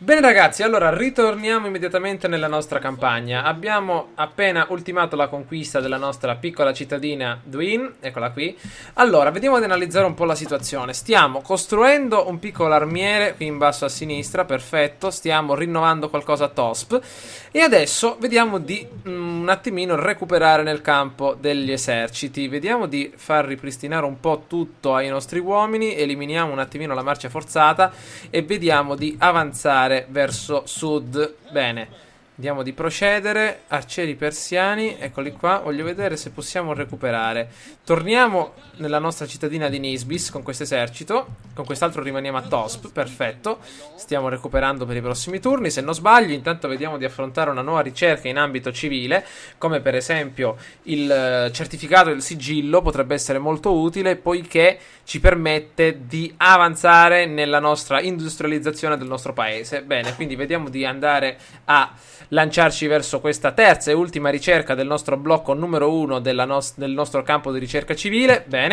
Bene ragazzi, allora ritorniamo immediatamente nella nostra campagna. Abbiamo appena ultimato la conquista della nostra piccola cittadina Duin, eccola qui. Allora, vediamo di analizzare un po' la situazione. Stiamo costruendo un piccolo armiere qui in basso a sinistra, perfetto. Stiamo rinnovando qualcosa a Tosp. E adesso vediamo di un attimino recuperare nel campo degli eserciti. Vediamo di far ripristinare un po' tutto ai nostri uomini. Eliminiamo un attimino la marcia forzata e vediamo di avanzare verso sud. Bene, vediamo di procedere. Arcieri persiani, eccoli qua. Voglio vedere se possiamo recuperare. Torniamo nella nostra cittadina di Nisbis con questo esercito. Con quest'altro rimaniamo a Tosp, perfetto. Stiamo recuperando per i prossimi turni, se non sbaglio. Intanto vediamo di affrontare una nuova ricerca in ambito civile, come per esempio il certificato del sigillo. Potrebbe essere molto utile poiché ci permette di avanzare nella nostra industrializzazione del nostro paese. Bene, quindi vediamo di andare a lanciarci verso questa terza e ultima ricerca del nostro blocco numero 1 del nostro campo di ricerca civile. Bene,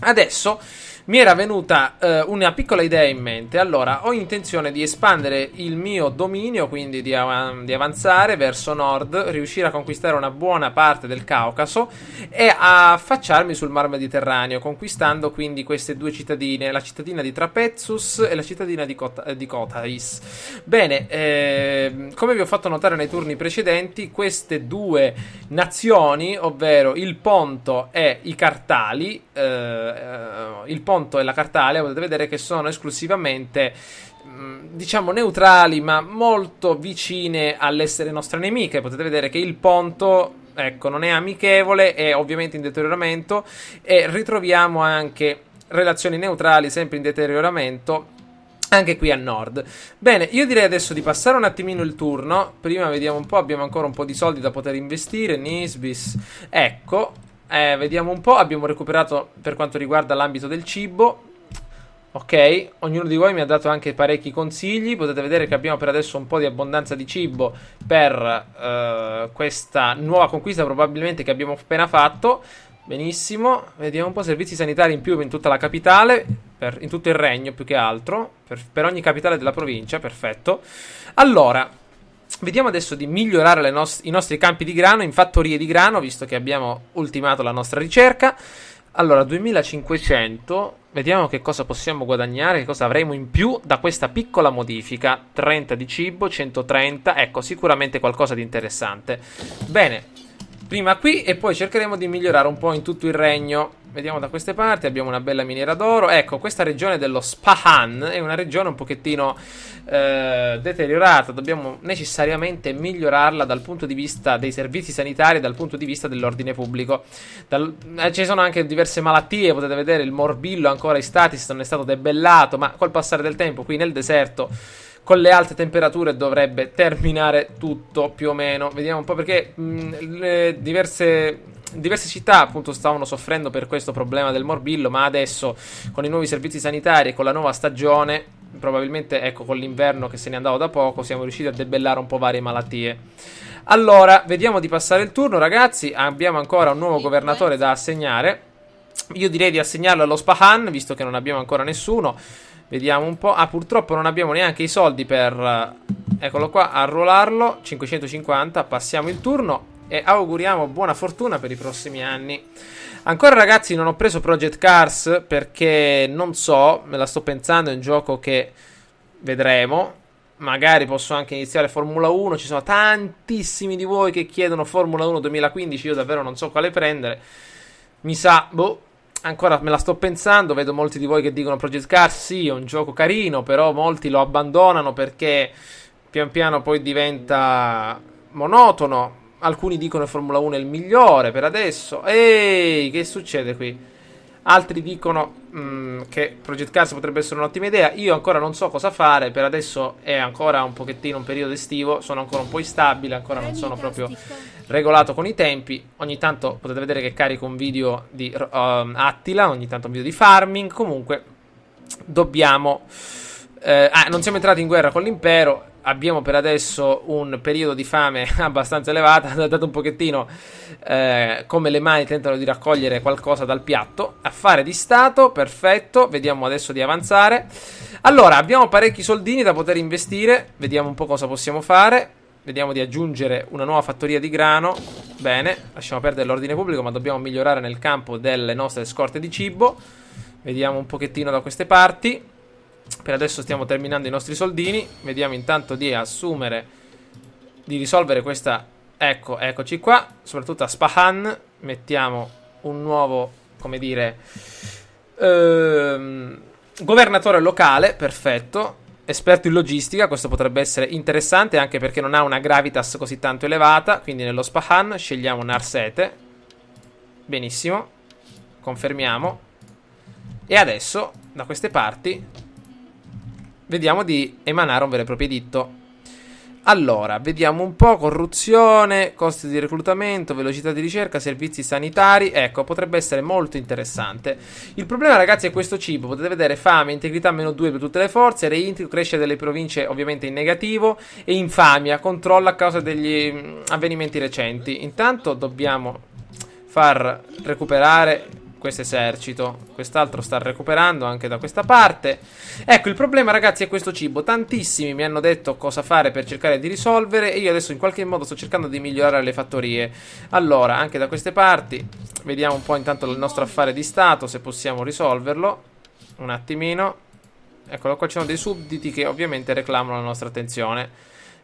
adesso mi era venuta una piccola idea in mente. Allora, ho intenzione di espandere il mio dominio, quindi di avanzare verso nord, riuscire a conquistare una buona parte del Caucaso e a affacciarmi sul Mar Mediterraneo, conquistando quindi queste due cittadine, la cittadina di Trapezus e la cittadina di Kotais. Bene, come vi ho fatto notare nei turni precedenti, queste due nazioni, ovvero il Ponto e i Cartali, il Ponto e la Cartalia, potete vedere che sono esclusivamente, diciamo, neutrali, ma molto vicine all'essere nostre nemiche. Potete vedere che il Ponto, ecco, non è amichevole, è ovviamente in deterioramento, e ritroviamo anche relazioni neutrali sempre in deterioramento anche qui a nord. Bene, io direi adesso di passare un attimino il turno. Prima vediamo un po', abbiamo ancora un po' di soldi da poter investire. Nisbis, ecco. Vediamo un po', abbiamo recuperato per quanto riguarda l'ambito del cibo. Ok, ognuno di voi mi ha dato anche parecchi consigli. Potete vedere che abbiamo per adesso un po' di abbondanza di cibo per questa nuova conquista probabilmente che abbiamo appena fatto. Benissimo, vediamo un po', servizi sanitari in più in tutta la capitale, in tutto il regno più che altro, per ogni capitale della provincia, perfetto. Allora, vediamo adesso di migliorare i nostri campi di grano in fattorie di grano, visto che abbiamo ultimato la nostra ricerca. Allora, 2500, vediamo che cosa possiamo guadagnare, che cosa avremo in più da questa piccola modifica. 30 di cibo, 130, ecco, sicuramente qualcosa di interessante. Bene, prima qui e poi cercheremo di migliorare un po' in tutto il regno. Vediamo da queste parti, abbiamo una bella miniera d'oro. Ecco, questa regione dello Spahan è una regione un pochettino deteriorata. Dobbiamo necessariamente migliorarla dal punto di vista dei servizi sanitari e dal punto di vista dell'ordine pubblico. Ci sono anche diverse malattie, potete vedere il morbillo ancora in statis, non è stato debellato, ma col passare del tempo qui nel deserto, con le alte temperature, dovrebbe terminare tutto più o meno. Vediamo un po' perché diverse città appunto stavano soffrendo per questo problema del morbillo, ma adesso con i nuovi servizi sanitari e con la nuova stagione, probabilmente ecco con l'inverno che se ne è andato da poco, siamo riusciti a debellare un po' varie malattie. Allora, vediamo di passare il turno ragazzi. Abbiamo ancora un nuovo governatore da assegnare. Io direi di assegnarlo allo Spahan, visto che non abbiamo ancora nessuno. Vediamo un po'. Ah, purtroppo non abbiamo neanche i soldi per, eccolo qua, arruolarlo. 550, passiamo il turno e auguriamo buona fortuna per i prossimi anni. Ancora ragazzi non ho preso Project Cars perché non so, me la sto pensando, è un gioco che vedremo. Magari posso anche iniziare Formula 1, ci sono tantissimi di voi che chiedono Formula 1 2015, io davvero non so quale prendere. Mi sa, boh, ancora me la sto pensando. Vedo molti di voi che dicono Project Cars, sì, è un gioco carino, però molti lo abbandonano perché pian piano poi diventa monotono. Alcuni dicono che Formula 1 è il migliore per adesso. Ehi, che succede qui? Altri dicono che Project Cars potrebbe essere un'ottima idea. Io ancora non so cosa fare. Per adesso è ancora un pochettino un periodo estivo. Sono ancora un po' instabile. Ancora non sono proprio regolato con i tempi. Ogni tanto potete vedere che carico un video di Attila. Ogni tanto un video di farming. Comunque dobbiamo non siamo entrati in guerra con l'impero. abbiamo per adesso un periodo di fame abbastanza elevato, dato un pochettino come le mani tentano di raccogliere qualcosa dal piatto. Affare di Stato, perfetto, vediamo adesso di avanzare. Allora, abbiamo parecchi soldini da poter investire, vediamo un po' cosa possiamo fare. Vediamo di aggiungere una nuova fattoria di grano. Bene, lasciamo perdere l'ordine pubblico, ma dobbiamo migliorare nel campo delle nostre scorte di cibo. Vediamo un pochettino da queste parti. Per adesso stiamo terminando i nostri soldini. Vediamo intanto di assumere, di risolvere questa. Ecco, eccoci qua. Soprattutto a Spahan mettiamo un nuovo, come dire, governatore locale. Perfetto. Esperto in logistica. Questo potrebbe essere interessante, anche perché non ha una gravitas così tanto elevata. Quindi nello Spahan scegliamo Narsete. Benissimo. Confermiamo. E adesso da queste parti vediamo di emanare un vero e proprio editto. Allora, vediamo un po'. Corruzione, costi di reclutamento, velocità di ricerca, servizi sanitari. Ecco, potrebbe essere molto interessante. Il problema, ragazzi, è questo cibo. Potete vedere fame, integrità -2 per tutte le forze, reintegro, crescita delle province ovviamente in negativo, e infamia, controllo a causa degli avvenimenti recenti. Intanto dobbiamo far recuperare questo esercito. Quest'altro sta recuperando anche da questa parte. Ecco, il problema, ragazzi, è questo cibo. Tantissimi mi hanno detto cosa fare per cercare di risolvere, e io adesso in qualche modo sto cercando di migliorare le fattorie. Allora, anche da queste parti vediamo un po' intanto il nostro affare di Stato, se possiamo risolverlo. Un attimino. Eccolo qua, ci sono dei sudditi che ovviamente reclamano la nostra attenzione.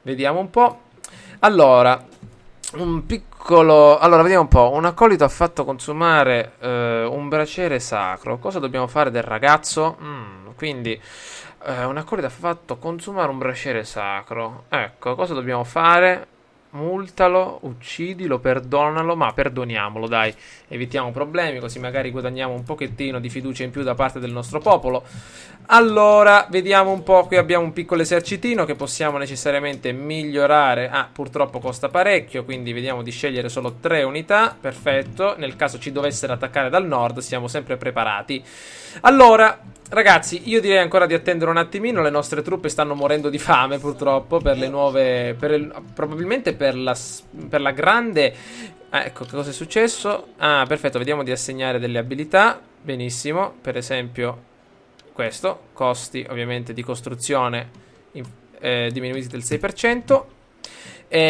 Vediamo un po'. Allora, un piccolo. Allora, vediamo un po'. Un accolito ha fatto consumare un braciere sacro. Cosa dobbiamo fare del ragazzo? Quindi un accolito ha fatto consumare un braciere sacro. Ecco, cosa dobbiamo fare? Multalo, uccidilo, perdonalo. Ma perdoniamolo, dai. Evitiamo problemi, così magari guadagniamo un pochettino di fiducia in più da parte del nostro popolo. Allora, vediamo un po'. Qui abbiamo un piccolo esercitino che possiamo necessariamente migliorare. Ah, purtroppo costa parecchio, quindi vediamo di scegliere solo 3 unità. Perfetto. Nel caso ci dovessero attaccare dal nord, siamo sempre preparati. Allora, ragazzi, io direi ancora di attendere un attimino. Le nostre truppe stanno morendo di fame, purtroppo, per le nuove. Probabilmente per la grande. Ecco, che cosa è successo? Ah, perfetto, vediamo di assegnare delle abilità. Benissimo, per esempio questo, costi ovviamente di costruzione diminuiti del 6%.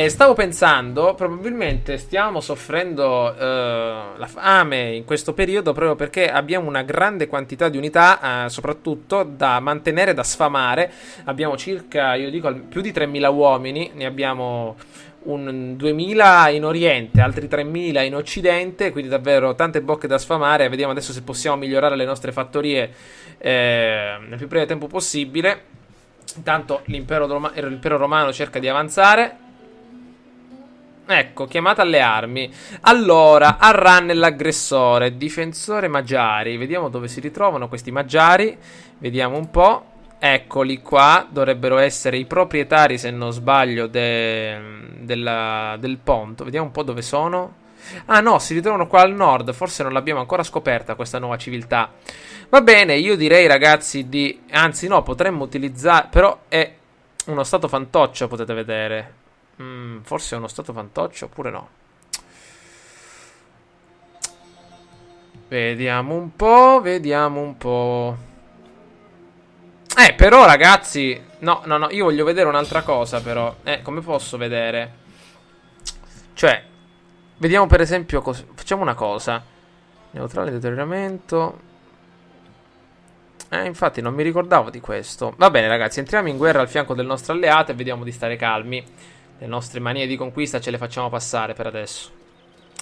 Stavo pensando, probabilmente stiamo soffrendo la fame in questo periodo proprio perché abbiamo una grande quantità di unità, soprattutto da mantenere, da sfamare. Abbiamo circa, io dico, più di 3.000 uomini, ne abbiamo un 2.000 in Oriente, altri 3.000 in Occidente, quindi davvero tante bocche da sfamare. Vediamo adesso se possiamo migliorare le nostre fattorie nel più breve tempo possibile. Intanto l'impero romano cerca di avanzare. Ecco, chiamata alle armi. Allora, Arran è l'aggressore, difensore magiari. Vediamo dove si ritrovano questi magiari. Vediamo un po'. Eccoli qua, dovrebbero essere i proprietari, se non sbaglio, del ponte. Vediamo un po' dove sono. Ah no, si ritrovano qua al nord. Forse non l'abbiamo ancora scoperta questa nuova civiltà. Va bene, io direi, ragazzi, di. Anzi no, potremmo utilizzare. Però è uno stato fantoccio, potete vedere. Forse è uno stato fantoccio oppure no. Vediamo un po'. Vediamo un po'. Però, ragazzi. No, io voglio vedere un'altra cosa, però. Come posso vedere? Cioè, vediamo per esempio. Facciamo una cosa. Neutrale deterioramento. Infatti non mi ricordavo di questo. Va bene, ragazzi, entriamo in guerra al fianco del nostro alleato e vediamo di stare calmi. Le nostre manie di conquista ce le facciamo passare per adesso.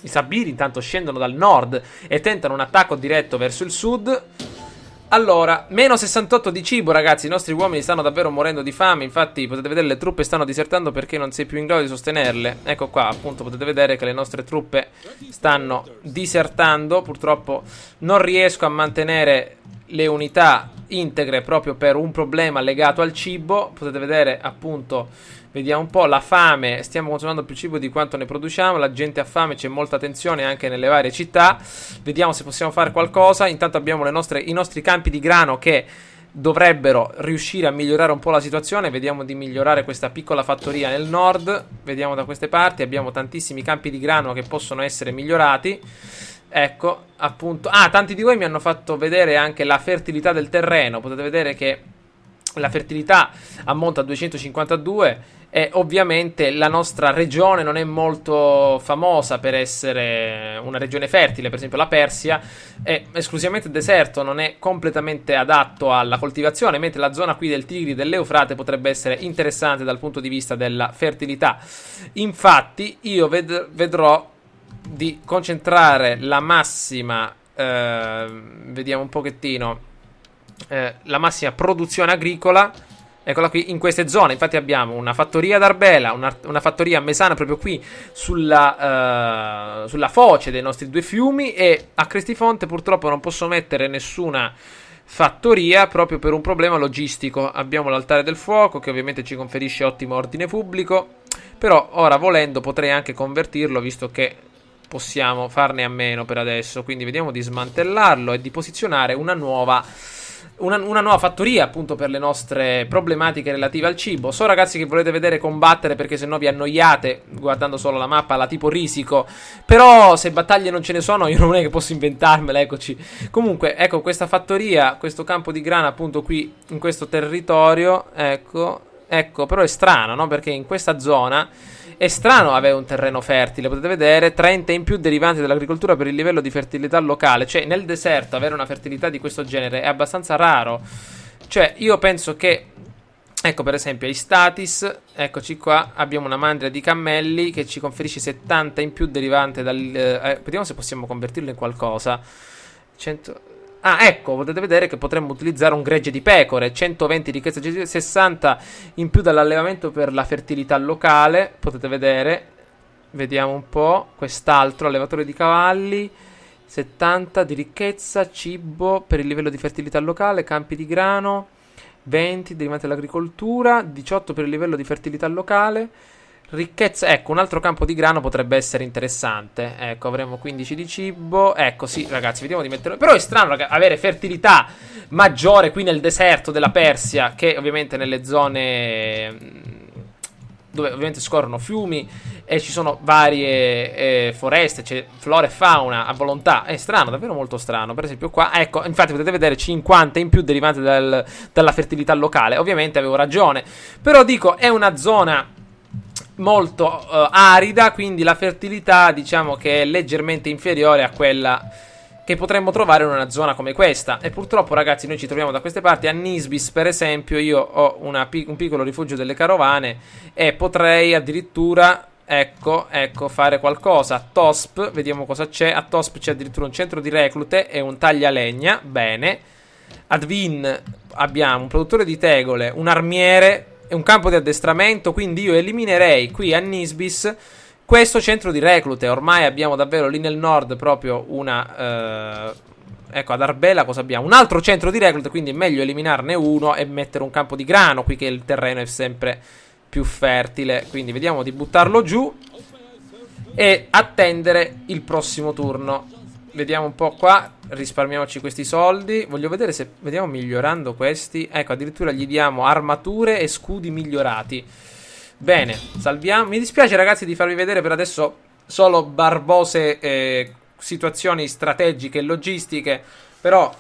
I Sabiri intanto scendono dal nord e tentano un attacco diretto verso il sud. Allora, meno 68 di cibo, ragazzi. I nostri uomini stanno davvero morendo di fame. Infatti potete vedere le truppe stanno disertando perché non sei più in grado di sostenerle. Ecco qua, appunto, potete vedere che le nostre truppe stanno disertando. Purtroppo non riesco a mantenere le unità integre proprio per un problema legato al cibo. Potete vedere, appunto, vediamo un po' la fame. Stiamo consumando più cibo di quanto ne produciamo. La gente ha fame, c'è molta tensione anche nelle varie città. Vediamo se possiamo fare qualcosa. Intanto abbiamo i nostri campi di grano che dovrebbero riuscire a migliorare un po' la situazione. Vediamo di migliorare questa piccola fattoria nel nord. Vediamo da queste parti, abbiamo tantissimi campi di grano che possono essere migliorati. Ecco, appunto. Ah, tanti di voi mi hanno fatto vedere anche la fertilità del terreno. Potete vedere che la fertilità ammonta a 252 e ovviamente la nostra regione non è molto famosa per essere una regione fertile. Per esempio la Persia è esclusivamente deserto, non è completamente adatto alla coltivazione, mentre la zona qui del Tigri e dell'Eufrate potrebbe essere interessante dal punto di vista della fertilità. Infatti io vedrò di concentrare la massima vediamo un pochettino la massima produzione agricola, eccola qui, in queste zone. Infatti abbiamo una fattoria ad Arbela, una fattoria a Mesana proprio qui sulla foce dei nostri due fiumi, e a Crestifonte purtroppo non posso mettere nessuna fattoria proprio per un problema logistico. Abbiamo l'altare del fuoco che ovviamente ci conferisce ottimo ordine pubblico, però ora volendo potrei anche convertirlo, visto che possiamo farne a meno per adesso. Quindi vediamo di smantellarlo e di posizionare una nuova fattoria appunto per le nostre problematiche relative al cibo. So ragazzi che volete vedere combattere perché sennò vi annoiate guardando solo la mappa alla tipo Risico, però se battaglie non ce ne sono io non è che posso inventarmela, eccoci. Comunque ecco questa fattoria, questo campo di grano appunto qui in questo territorio, ecco però è strano, no? Perché in questa zona è strano avere un terreno fertile. Potete vedere 30 in più derivanti dall'agricoltura per il livello di fertilità locale. Cioè nel deserto avere una fertilità di questo genere è abbastanza raro. Cioè io penso che, ecco per esempio ai statis, eccoci qua, abbiamo una mandria di cammelli che ci conferisce 70 in più derivante dal vediamo se possiamo convertirlo in qualcosa. 100. Ah, ecco, potete vedere che potremmo utilizzare un gregge di pecore, 120 ricchezza, 60 in più dall'allevamento per la fertilità locale. Potete vedere, vediamo un po', quest'altro allevatore di cavalli, 70 di ricchezza, cibo per il livello di fertilità locale, campi di grano, 20 derivante dall'agricoltura, 18 per il livello di fertilità locale. Ricchezza, ecco, un altro campo di grano potrebbe essere interessante. Ecco, avremo 15 di cibo. Ecco, sì, ragazzi, vediamo di metterlo. Però è strano, ragazzi, avere fertilità maggiore qui nel deserto della Persia, che ovviamente nelle zone dove ovviamente scorrono fiumi e ci sono varie foreste, c'è flora e fauna a volontà. È strano, davvero molto strano. Per esempio qua, ecco, infatti potete vedere 50 in più derivante dalla fertilità locale. Ovviamente avevo ragione, però dico, è una zona molto arida, quindi la fertilità diciamo che è leggermente inferiore a quella che potremmo trovare in una zona come questa. E purtroppo ragazzi noi ci troviamo da queste parti. A Nisbis per esempio io ho un piccolo rifugio delle carovane e potrei addirittura ecco fare qualcosa. A Tosp vediamo cosa c'è. A Tosp c'è addirittura un centro di reclute e un taglialegna. Bene. Ad Vin abbiamo un produttore di tegole, un armiere e un campo di addestramento. Quindi io eliminerei qui a Nisbis questo centro di reclute. Ormai abbiamo davvero lì nel nord proprio una ecco, ad Arbela cosa abbiamo? Un altro centro di reclute, quindi è meglio eliminarne uno e mettere un campo di grano qui che il terreno è sempre più fertile. Quindi vediamo di buttarlo giù e attendere il prossimo turno. Vediamo un po' qua, risparmiamoci questi soldi. Voglio vedere se, vediamo migliorando questi. Ecco, addirittura gli diamo armature e scudi migliorati. Bene, salviamo. Mi dispiace ragazzi di farvi vedere per adesso solo barbose situazioni strategiche e logistiche, però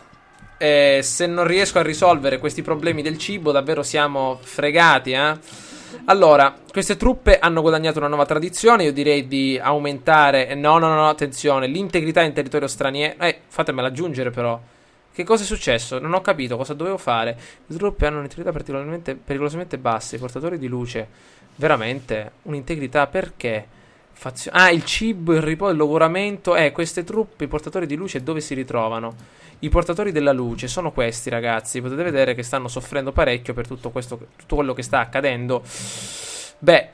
se non riesco a risolvere questi problemi del cibo davvero siamo fregati, Allora, queste truppe hanno guadagnato una nuova tradizione. Io direi di aumentare. No, attenzione, l'integrità in territorio straniero. Fatemela aggiungere però. Che cosa è successo? Non ho capito cosa dovevo fare. Le truppe hanno un'integrità pericolosamente bassa. I portatori di luce. Veramente? Un'integrità perché? Il cibo, il riposo, il logoramento. Queste truppe, i portatori di luce, dove si ritrovano? I portatori della luce sono questi ragazzi. Potete vedere che stanno soffrendo parecchio per tutto quello che sta accadendo. Beh,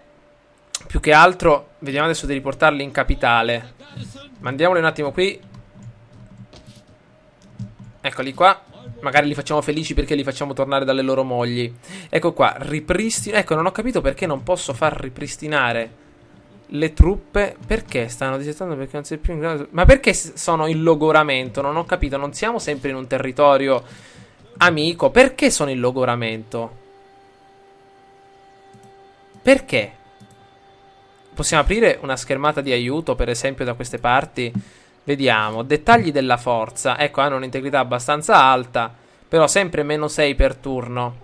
più che altro vediamo adesso di riportarli in capitale. Mandiamoli un attimo qui. Eccoli qua. Magari li facciamo felici perché li facciamo tornare dalle loro mogli. Ecco qua, ripristino. Ecco, non ho capito perché non posso far ripristinare le truppe. Perché stanno disettando? Perché non sei più in grado. Ma perché sono in logoramento? Non ho capito. Non siamo sempre in un territorio Amico, perché sono in logoramento? Perché? Possiamo aprire una schermata di aiuto, per esempio, da queste parti? Vediamo. Dettagli della forza. Ecco, hanno un'integrità abbastanza alta, però sempre meno 6 per turno.